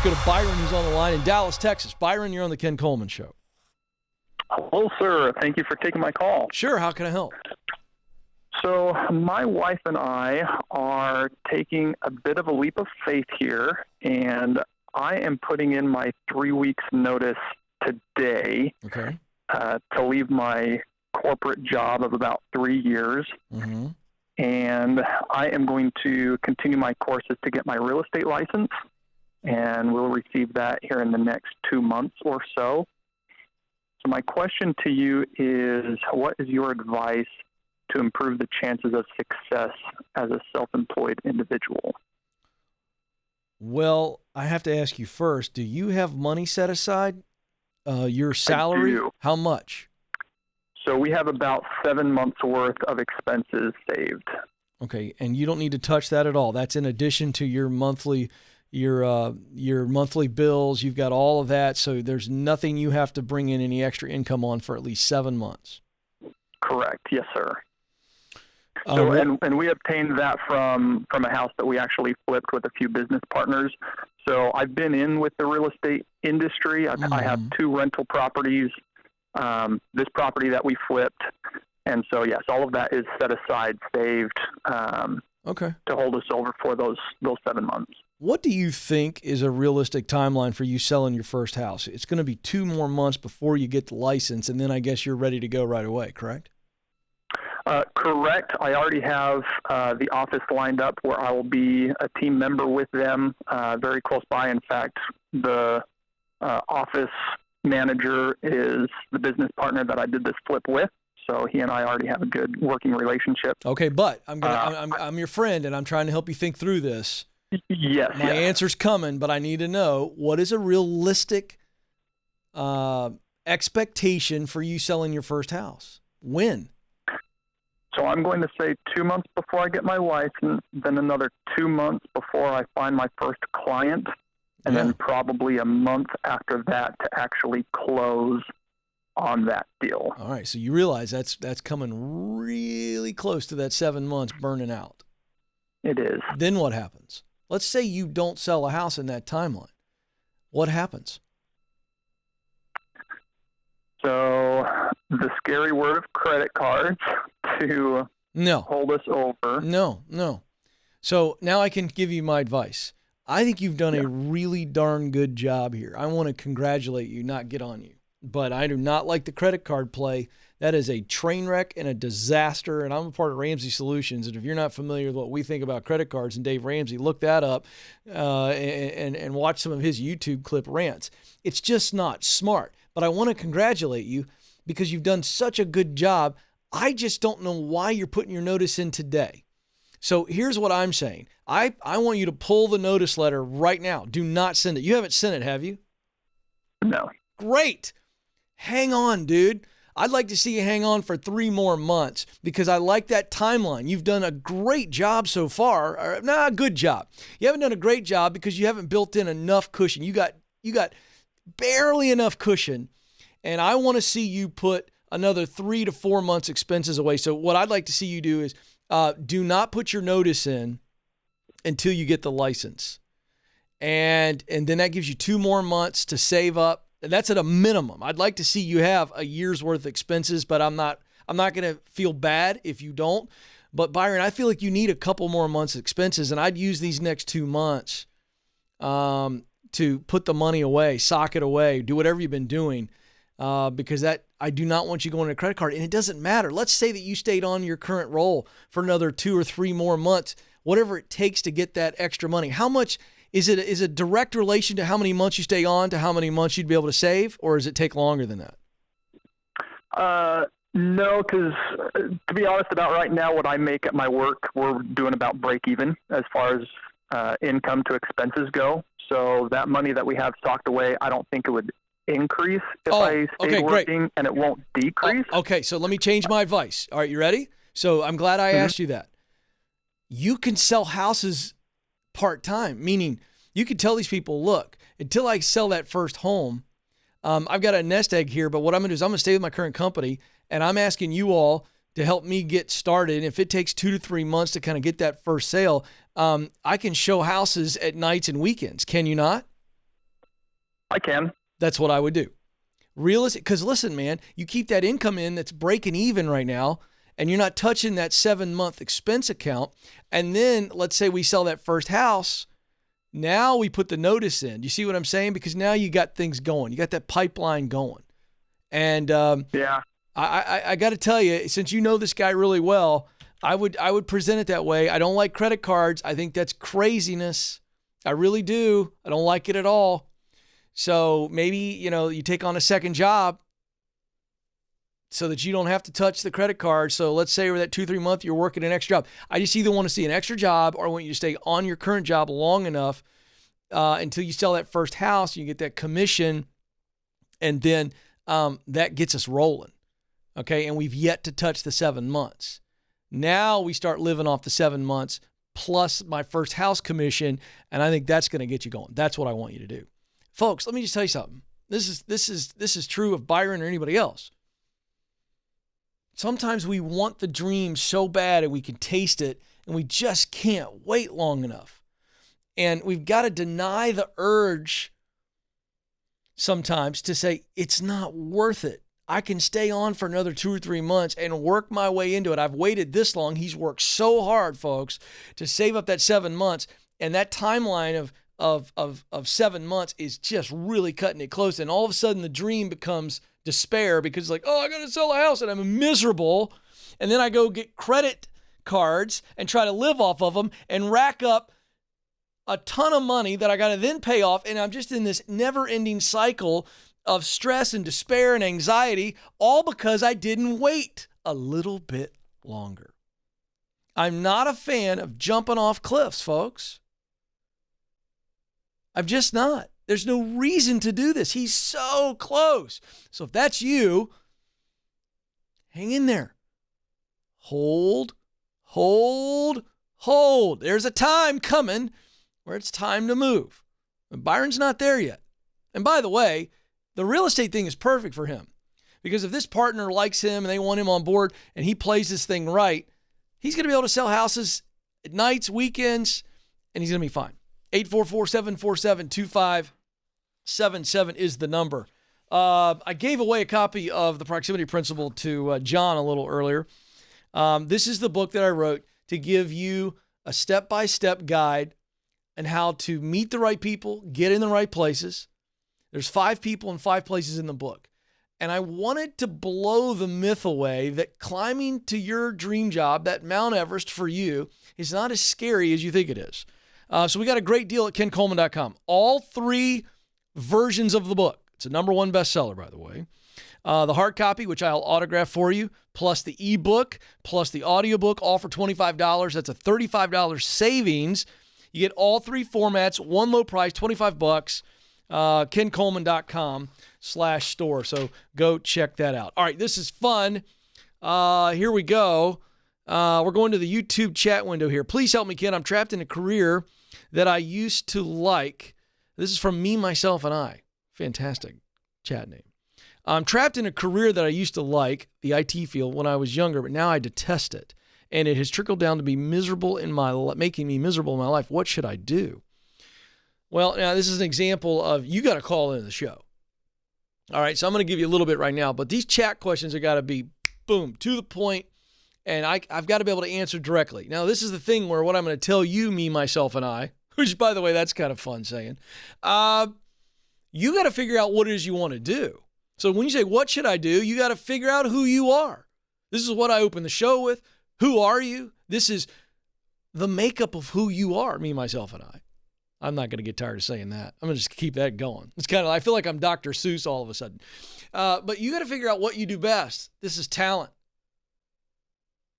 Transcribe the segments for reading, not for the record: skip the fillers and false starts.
Let's go to Byron, who's on the line in Dallas, Texas. Byron, you're on the Ken Coleman Show. Hello, sir. Thank you for taking my call. Sure. How can I help? So my wife and I are taking a bit of a leap of faith here, and I am putting in my 3 weeks notice today to leave my corporate job of about 3 years. Mm-hmm. And I am going to continue my courses to get my real estate license, and we'll receive that here in the next 2 months or so. So my question to you is, what is your advice to improve the chances of success as a self-employed individual? Well, I have to ask you first, do you have money set aside? Your salary? I do. How much? So we have about 7 months worth of expenses saved. Okay, and you don't need to touch that at all. That's in addition to your monthly bills. You've got all of that, so there's nothing you have to bring in any extra income on for at least 7 months. Correct. Yes, sir. So, and we obtained that from a house that we actually flipped with a few business partners. So I've been in with the real estate industry. I have 2 rental properties, this property that we flipped. And so, yes, all of that is set aside, saved to hold us over for those 7 months. What do you think is a realistic timeline for you selling your first house? It's going to be 2 more months before you get the license, and then I guess you're ready to go right away, correct? Correct. I already have the office lined up where I will be a team member with them, very close by. In fact, the office manager is the business partner that I did this flip with. So he and I already have a good working relationship. Okay, but I'm your friend, and I'm trying to help you think through this. Yes. My answer's coming, but I need to know, what is a realistic expectation for you selling your first house? When? So I'm going to say 2 months before I get my license, then another 2 months before I find my first client, and then probably a month after that to actually close on that deal. All right, so you realize that's coming really close to that 7 months burning out. It is. Then what happens? Let's say you don't sell a house in that timeline. What happens? So the scary word of credit cards to hold us over. No. So now I can give you my advice. I think you've done a really darn good job here. I want to congratulate you, not get on you. But I do not like the credit card play. That is a train wreck and a disaster, and I'm a part of Ramsey Solutions, and if you're not familiar with what we think about credit cards and Dave Ramsey, look that up and watch some of his YouTube clip rants. It's just not smart, but I want to congratulate you because you've done such a good job. I just don't know why you're putting your notice in today. So here's what I'm saying. I want you to pull the notice letter right now. Do not send it. You haven't sent it, have you? No. Great. Hang on, dude. I'd like to see you hang on for 3 more months because I like that timeline. You've done a great job so far. A good job. You haven't done a great job because you haven't built in enough cushion. You got barely enough cushion, and I want to see you put another 3 to 4 months expenses away. So what I'd like to see you do is do not put your notice in until you get the license. And then that gives you 2 more months to save up. And that's at a minimum. I'd like to see you have a year's worth of expenses, but I'm not going to feel bad if you don't. But Byron, I feel like you need a couple more months of expenses, and I'd use these next 2 months to put the money away, sock it away, do whatever you've been doing, because I do not want you going to a credit card. And it doesn't matter. Let's say that you stayed on your current role for another 2 or 3 more months, whatever it takes to get that extra money. How much is it a direct relation to how many months you stay on to how many months you'd be able to save, or does it take longer than that? No, because to be honest, about right now, what I make at my work, we're doing about break even as far as income to expenses go. So that money that we have stocked away, I don't think it would increase if I stayed working, and it won't decrease. Okay, so let me change my advice. All right, you ready? So I'm glad I asked you that. You can sell houses part-time, meaning you could tell these people, look, until I sell that first home, I've got a nest egg here, but what I'm going to do is I'm going to stay with my current company, and I'm asking you all to help me get started. And if it takes 2 to 3 months to kind of get that first sale, I can show houses at nights and weekends. Can you not? I can. That's what I would do. Realistic, because listen, man, you keep that income in that's breaking even right now, and you're not touching that 7-month expense account. And then let's say we sell that first house. Now we put the notice in. You see what I'm saying? Because now you got things going. You got that pipeline going. And yeah, I got to tell you, since you know this guy really well, I would present it that way. I don't like credit cards. I think that's craziness. I really do. I don't like it at all. So maybe, you take on a second job so that you don't have to touch the credit card. So let's say over that 2-3 month, you're working an extra job. I just either want to see an extra job or I want you to stay on your current job long enough until you sell that first house, you get that commission, and then that gets us rolling. Okay. And we've yet to touch the 7 months. Now we start living off the 7 months plus my first house commission. And I think that's going to get you going. That's what I want you to do. Folks, let me just tell you something. This is true of Byron or anybody else. Sometimes we want the dream so bad and we can taste it and we just can't wait long enough. And we've got to deny the urge sometimes to say, it's not worth it. I can stay on for another 2 or 3 months and work my way into it. I've waited this long. He's worked so hard, folks, to save up that 7 months. And that timeline of 7 months is just really cutting it close. And all of a sudden the dream becomes despair because it's like, oh, I got to sell a house and I'm miserable. And then I go get credit cards and try to live off of them and rack up a ton of money that I got to then pay off. And I'm just in this never ending cycle of stress and despair and anxiety, all because I didn't wait a little bit longer. I'm not a fan of jumping off cliffs, folks. I'm just not. There's no reason to do this. He's so close. So if that's you, hang in there. Hold. There's a time coming where it's time to move. And Byron's not there yet. And by the way, the real estate thing is perfect for him because if this partner likes him and they want him on board and he plays this thing right, he's going to be able to sell houses at nights, weekends, and he's going to be fine. 844-747-2577 is the number. I gave away a copy of The Proximity Principle to John a little earlier. This is the book that I wrote to give you a step-by-step guide on how to meet the right people, get in the right places. There's 5 people and 5 places in the book. And I wanted to blow the myth away that climbing to your dream job, that Mount Everest for you, is not as scary as you think it is. So we got a great deal at kencoleman.com. All 3 versions of the book. It's a #1 bestseller, by the way. The hard copy, which I'll autograph for you, plus the ebook, plus the audiobook, all for $25. That's a $35 savings. You get all 3 formats, one low price, $25. kencoleman.com/store. So go check that out. All right, this is fun. Here we go. We're going to the YouTube chat window here. Please help me, Ken. I'm trapped in a career that I used to like. This is from Me, Myself, and I. Fantastic chat name. I'm trapped in a career that I used to like, the IT field, when I was younger, but now I detest it. And it has trickled down to be miserable making me miserable in my life. What should I do? Well, now this is an example of you got to call into the show. All right, so I'm going to give you a little bit right now, but these chat questions are got to be, boom, to the point, and I've got to be able to answer directly. Now, this is the thing where what I'm going to tell you, Me, Myself, and I, which, by the way, that's kind of fun saying, you got to figure out what it is you want to do. So when you say, what should I do? You got to figure out who you are. This is what I open the show with. Who are you? This is the makeup of who you are, Me, Myself, and I. I'm not going to get tired of saying that. I'm going to just keep that going. It's kind of, I feel like I'm Dr. Seuss all of a sudden. But you got to figure out what you do best. This is talent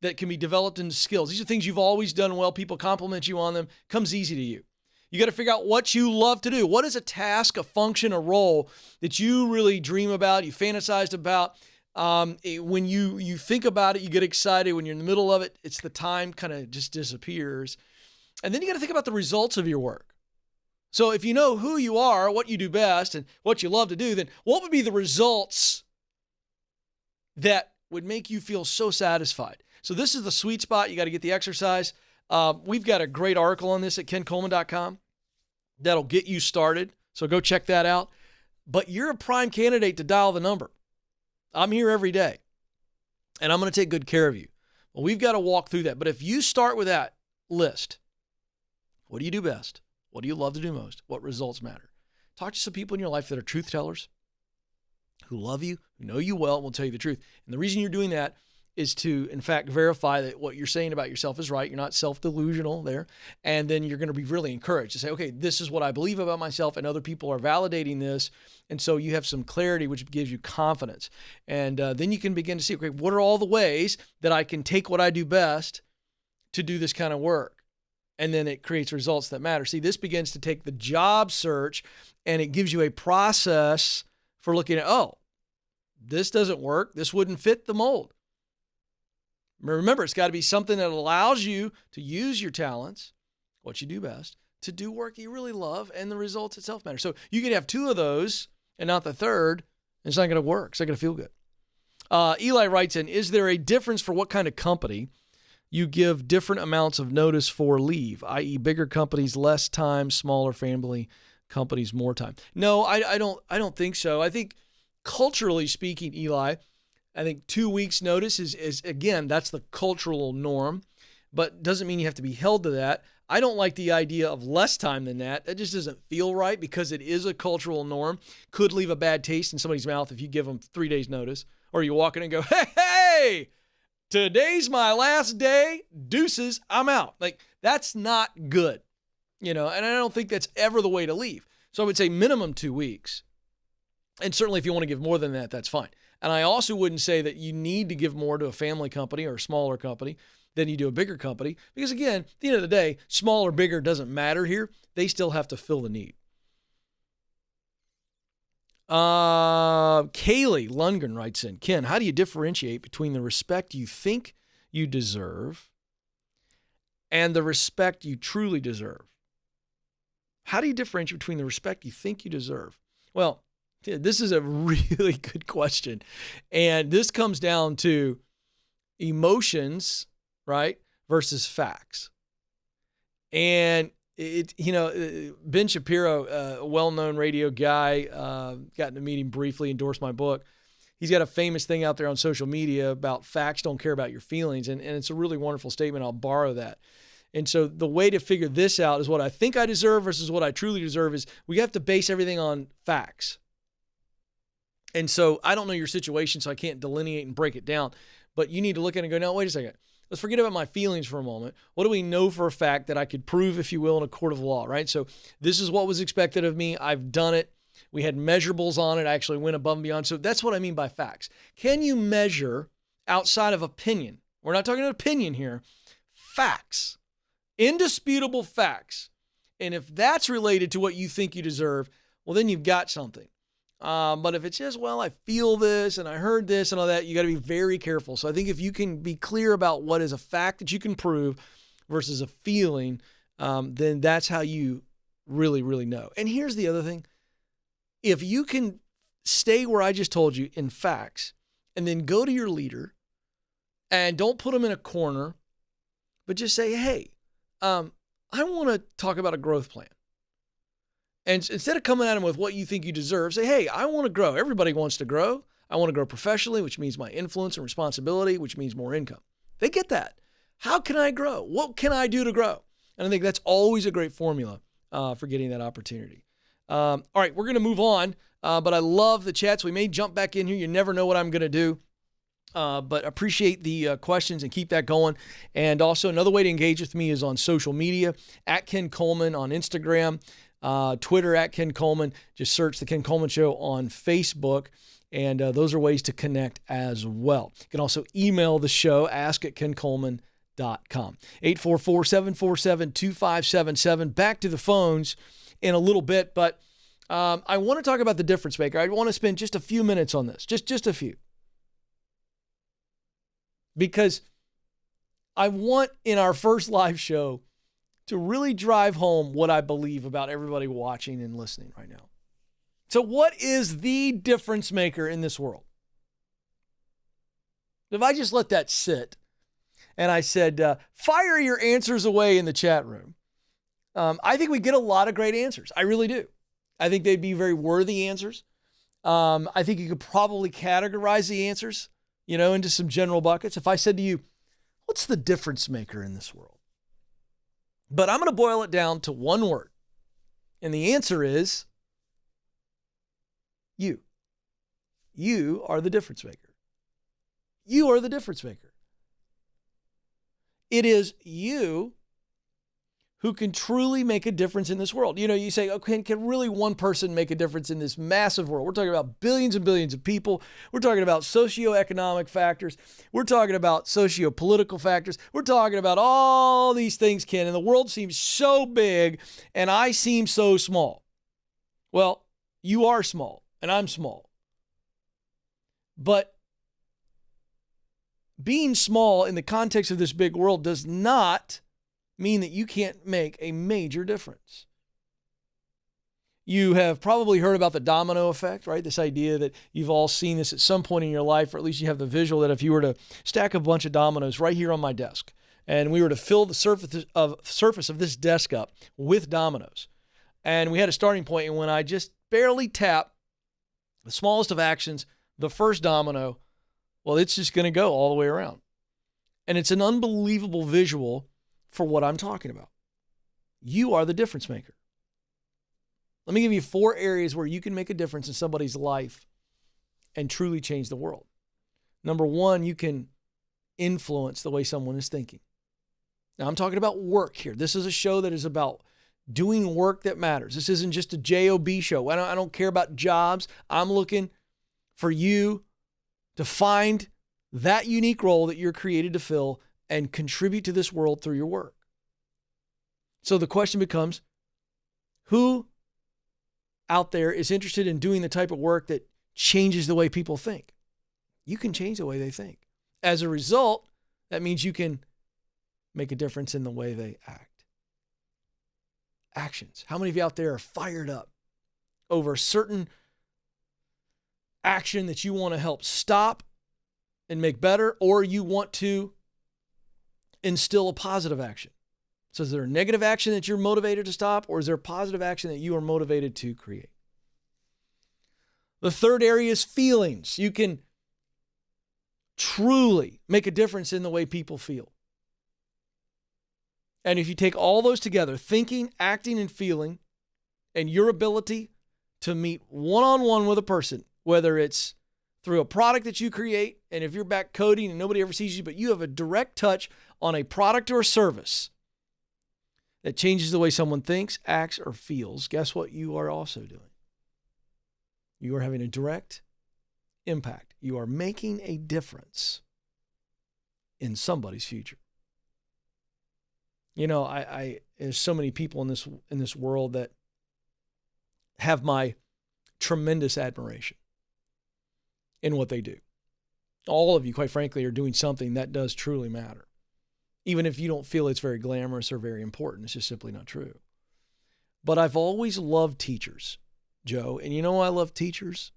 that can be developed into skills. These are things you've always done well. People compliment you on them. Comes easy to you. You got to figure out what you love to do. What is a task, a function, a role that you really dream about, you fantasized about? When you think about it, you get excited. When you're in the middle of it, it's the time kind of just disappears. And then you got to think about the results of your work. So if you know who you are, what you do best, and what you love to do, then what would be the results that would make you feel so satisfied? So this is the sweet spot. You got to get the exercise. We've got a great article on this at kencoleman.com that'll get you started. So go check that out. but you're a prime candidate to dial the number. I'm here every day, and I'm going to take good care of you. Well, we've got to walk through that. But if you start with that list, what do you do best? What do you love to do most? What results matter? Talk to some people in your life that are truth tellers, who love you, who know you well, and will tell you the truth. And the reason you're doing that is to, in fact, verify that what you're saying about yourself is right. You're not self-delusional there. And then you're going to be really encouraged to say, okay, this is what I believe about myself, and other people are validating this. And so you have some clarity, which gives you confidence. And then you can begin to see, okay, what are all the ways that I can take what I do best to do this kind of work? And then it creates results that matter. See, this begins to take the job search, and it gives you a process for looking at, oh, this doesn't work. This wouldn't fit the mold. Remember, it's got to be something that allows you to use your talents, what you do best, to do work you really love, and the results itself matter. So you could have two of those and not the third, and it's not going to work. It's not going to feel good. Eli writes in, is there a difference for what kind of company you give different amounts of notice for leave, i.e. bigger companies, less time, smaller family companies, more time? No, I don't think so. I think culturally speaking, Eli, I think 2 weeks notice is again, that's the cultural norm, but doesn't mean you have to be held to that. I don't like the idea of less time than that. That just doesn't feel right because it is a cultural norm. Could leave a bad taste in somebody's mouth if you give them 3 days notice, or you walk in and go, hey, today's my last day. Deuces, I'm out. Like, that's not good, and I don't think that's ever the way to leave. So I would say minimum 2 weeks. And certainly if you want to give more than that, that's fine. And I also wouldn't say that you need to give more to a family company or a smaller company than you do a bigger company. Because again, at the end of the day, small or bigger doesn't matter here. They still have to fill the need. Kaylee Lundgren writes in, Ken, how do you differentiate between the respect you think you deserve and the respect you truly deserve? How do you differentiate between the respect you think you deserve? Well, this is a really good question. And this comes down to emotions, right, versus facts. And Ben Shapiro, a well-known radio guy, got to meet him briefly, endorsed my book. He's got a famous thing out there on social media about facts don't care about your feelings. And it's a really wonderful statement. I'll borrow that. And so the way to figure this out is what I think I deserve versus what I truly deserve is we have to base everything on facts. And so I don't know your situation, so I can't delineate and break it down. But you need to look at it and go, no, wait a second. Let's forget about my feelings for a moment. What do we know for a fact that I could prove, if you will, in a court of law, right? So this is what was expected of me. I've done it. We had measurables on it. I actually went above and beyond. So that's what I mean by facts. Can you measure outside of opinion? We're not talking opinion here. Facts. Indisputable facts. And if that's related to what you think you deserve, well, then you've got something. But if it's just, well, I feel this and I heard this and all that, you got to be very careful. So I think if you can be clear about what is a fact that you can prove versus a feeling, then that's how you really, really know. And here's the other thing. If you can stay where I just told you in facts and then go to your leader and don't put them in a corner, but just say, hey, I want to talk about a growth plan. And instead of coming at them with what you think you deserve, say, hey, I want to grow. Everybody wants to grow. I want to grow professionally, which means my influence and responsibility, which means more income. They get that. How can I grow? What can I do to grow? And I think that's always a great formula for getting that opportunity. All right, we're going to move on, but I love the chats. We may jump back in here. You never know what I'm going to do. But appreciate the questions and keep that going. And also another way to engage with me is on social media, at Ken Coleman on Instagram. Twitter at Ken Coleman. Just search The Ken Coleman Show on Facebook. And those are ways to connect as well. You can also email the show, ask@kencoleman.com. 844-747-2577. Back to the phones in a little bit, but I want to talk about the difference maker. I want to spend just a few minutes on this, just a few. Because I want in our first live show to really drive home what I believe about everybody watching and listening right now. So what is the difference maker in this world? If I just let that sit and I said, fire your answers away in the chat room, I think we get a lot of great answers. I really do. I think they'd be very worthy answers. I think you could probably categorize the answers, into some general buckets. If I said to you, what's the difference maker in this world? But I'm going to boil it down to one word. And the answer is you. You are the difference maker. You are the difference maker. It is you who can truly make a difference in this world. You say, okay, can really one person make a difference in this massive world? We're talking about billions and billions of people. We're talking about socioeconomic factors. We're talking about socio-political factors. We're talking about all these things, Ken, and the world seems so big and I seem so small. Well, you are small and I'm small. But being small in the context of this big world does not mean that you can't make a major difference. You have probably heard about the domino effect, right? This idea that you've all seen this at some point in your life, or at least you have the visual that if you were to stack a bunch of dominoes right here on my desk, and we were to fill the surface of this desk up with dominoes, and we had a starting point, and when I just barely tap the smallest of actions, the first domino, well, it's just going to go all the way around. And it's an unbelievable visual for what I'm talking about. You are the difference maker. Let me give you 4 areas where you can make a difference in somebody's life and truly change the world. Number 1, you can influence the way someone is thinking. Now, I'm talking about work here. This is a show that is about doing work that matters. This isn't just a job show. I don't care about jobs. I'm looking for you to find that unique role that you're created to fill and contribute to this world through your work. So the question becomes, who out there is interested in doing the type of work that changes the way people think? You can change the way they think. As a result, that means you can make a difference in the way they act. Actions. How many of you out there are fired up over a certain action that you want to help stop and make better, or you want to instill a positive action? So is there a negative action that you're motivated to stop, or is there a positive action that you are motivated to create? The third area is feelings. You can truly make a difference in the way people feel. And if you take all those together, thinking, acting, and feeling, and your ability to meet one-on-one with a person, whether it's through a product that you create, and if you're back coding and nobody ever sees you, but you have a direct touch on a product or a service that changes the way someone thinks, acts, or feels, guess what you are also doing? You are having a direct impact. You are making a difference in somebody's future. There's so many people in this world that have my tremendous admiration in what they do. All of you, quite frankly, are doing something that does truly matter. Even if you don't feel it's very glamorous or very important, it's just simply not true. But I've always loved teachers, Joe. And you know why I love teachers?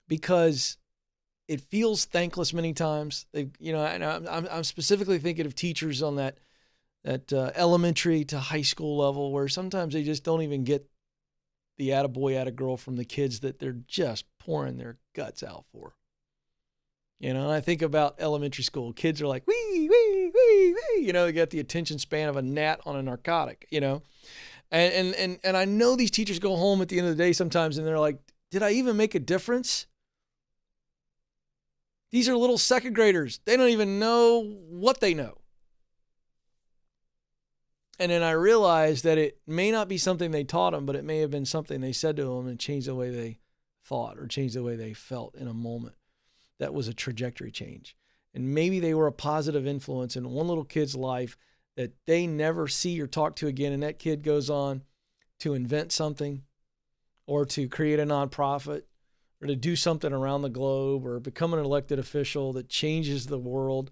Because it feels thankless many times. And I'm specifically thinking of teachers on that elementary to high school level where sometimes they just don't even get the attaboy, attagirl from the kids that they're just pouring their guts out for. And I think about elementary school. Kids are like, wee, wee, wee, wee. They got the attention span of a gnat on a narcotic, And I know these teachers go home at the end of the day sometimes and they're like, did I even make a difference? These are little second graders. They don't even know what they know. And then I realized that it may not be something they taught them, but it may have been something they said to them and changed the way they thought or changed the way they felt in a moment. That was a trajectory change. And maybe they were a positive influence in one little kid's life that they never see or talk to again. And that kid goes on to invent something or to create a nonprofit or to do something around the globe or become an elected official that changes the world.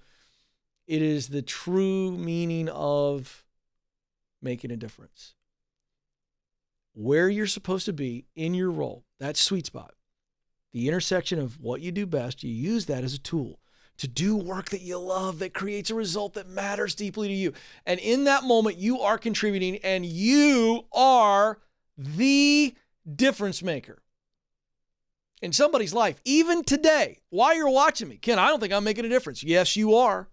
It is the true meaning of making a difference. Where you're supposed to be in your role, that sweet spot, the intersection of what you do best, you use that as a tool to do work that you love, that creates a result that matters deeply to you. And in that moment, you are contributing and you are the difference maker. in somebody's life, even today, while you're watching me. Ken, I don't think I'm making a difference. Yes, you are.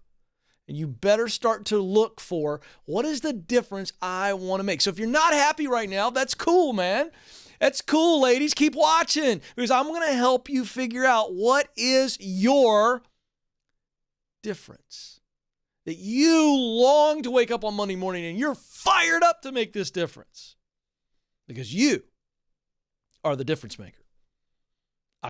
And you better start to look for what is the difference I want to make. So if you're not happy right now, that's cool, man. That's cool, ladies. Keep watching because I'm going to help you figure out what is your difference. That you long to wake up on Monday morning and you're fired up to make this difference because you are the difference maker.